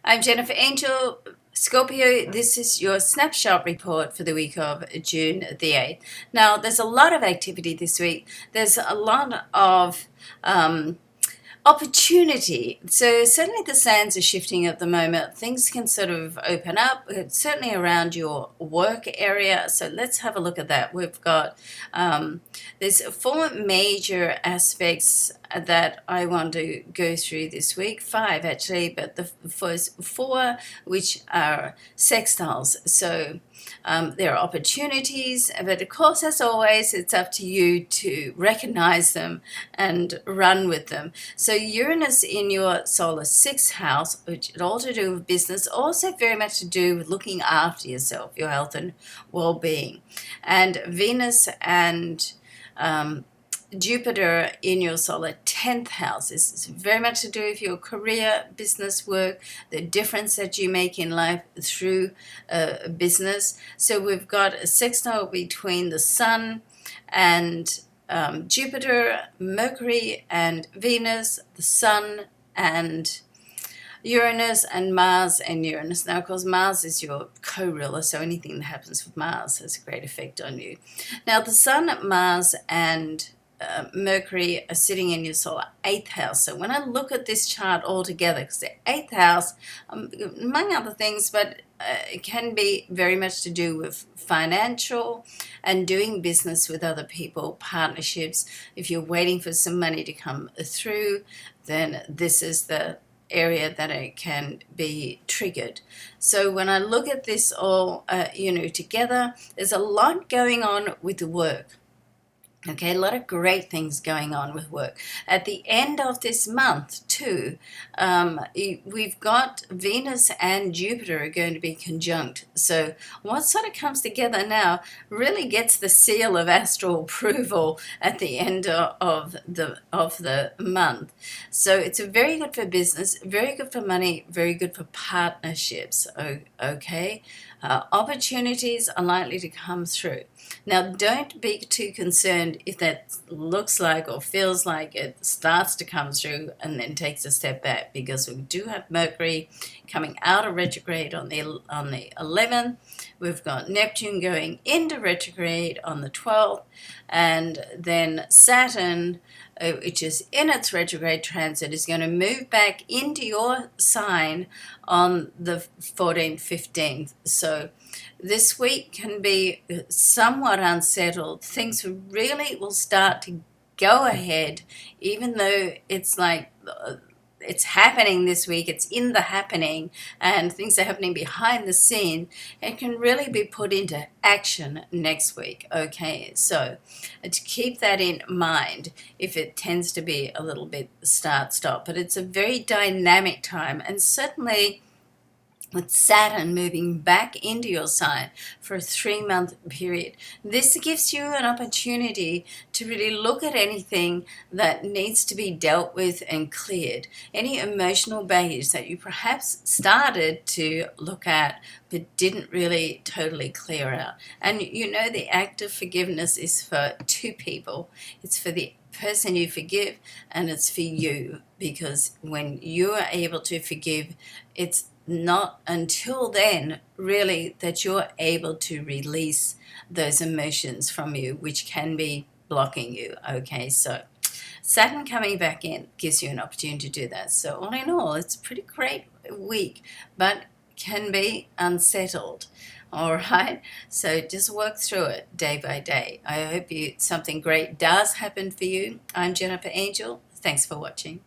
I'm Jennifer Angel, Scorpio. This is your snapshot report for the week of June the 8th. Now, there's a lot of activity this week. There's a lot of opportunity. So certainly the sands are shifting at the moment. Things can sort of open up, certainly around your work area. So let's have a look at that. We've got there's four major aspects that I want to go through this week. Five actually, but the first four, which are sextiles. So there are opportunities, but of course, as always, it's up to you to recognize them and run with them. So Uranus in your solar sixth house, which is all to do with business, also very much to do with looking after yourself, your health and well-being. And Venus and Jupiter in your solar 10th house. This is very much to do with your career, business, work, the difference that you make in life through business. So we've got a sextile between the Sun and Jupiter, Mercury and Venus, the Sun and Uranus, and Mars and Uranus. Now, of course, Mars is your co-ruler, so anything that happens with Mars has a great effect on you. Now, the Sun, Mars, and Mercury are sitting in your solar 8th house. So when I look at this chart all together, because the 8th house, among other things, but it can be very much to do with financial and doing business with other people, partnerships. If you're waiting for some money to come through, then this is the area that it can be triggered. So when I look at this all, together, there's a lot going on with the work. Okay, a lot of great things going on with work. At the end of this month, too, we've got Venus and Jupiter are going to be conjunct. So what sort of comes together now really gets the seal of astral approval at the end of the month. So it's very good for business, very good for money, very good for partnerships. Okay, opportunities are likely to come through. Now, don't be too concerned if that looks like or feels like it starts to come through and then takes a step back, because we do have Mercury coming out of retrograde on the 11th. We've got Neptune going into retrograde on the 12th, and then Saturn, which is in its retrograde transit, is going to move back into your sign on the 14th, 15th. So this week can be somewhat unsettled. Things really will start to go ahead, even though it's like it's happening this week, it's in the happening, and things are happening behind the scene. It can really be put into action next week. Okay, so to keep that in mind if it tends to be a little bit start-stop, but it's a very dynamic time, and certainly with Saturn moving back into your sign for a 3-month period. This gives you an opportunity to really look at anything that needs to be dealt with and cleared. Any emotional baggage that you perhaps started to look at but didn't really totally clear out. And the act of forgiveness is for two people. It's for the person you forgive, and it's for you, because when you are able to forgive, it's not until then really that you're able to release those emotions from you, which can be blocking you. Okay, so Saturn coming back in gives you an opportunity to do that. So all in all, it's a pretty great week, but can be unsettled. All right, so just work through it day by day. I hope something great does happen for you. I'm Jennifer Angel. Thanks for watching.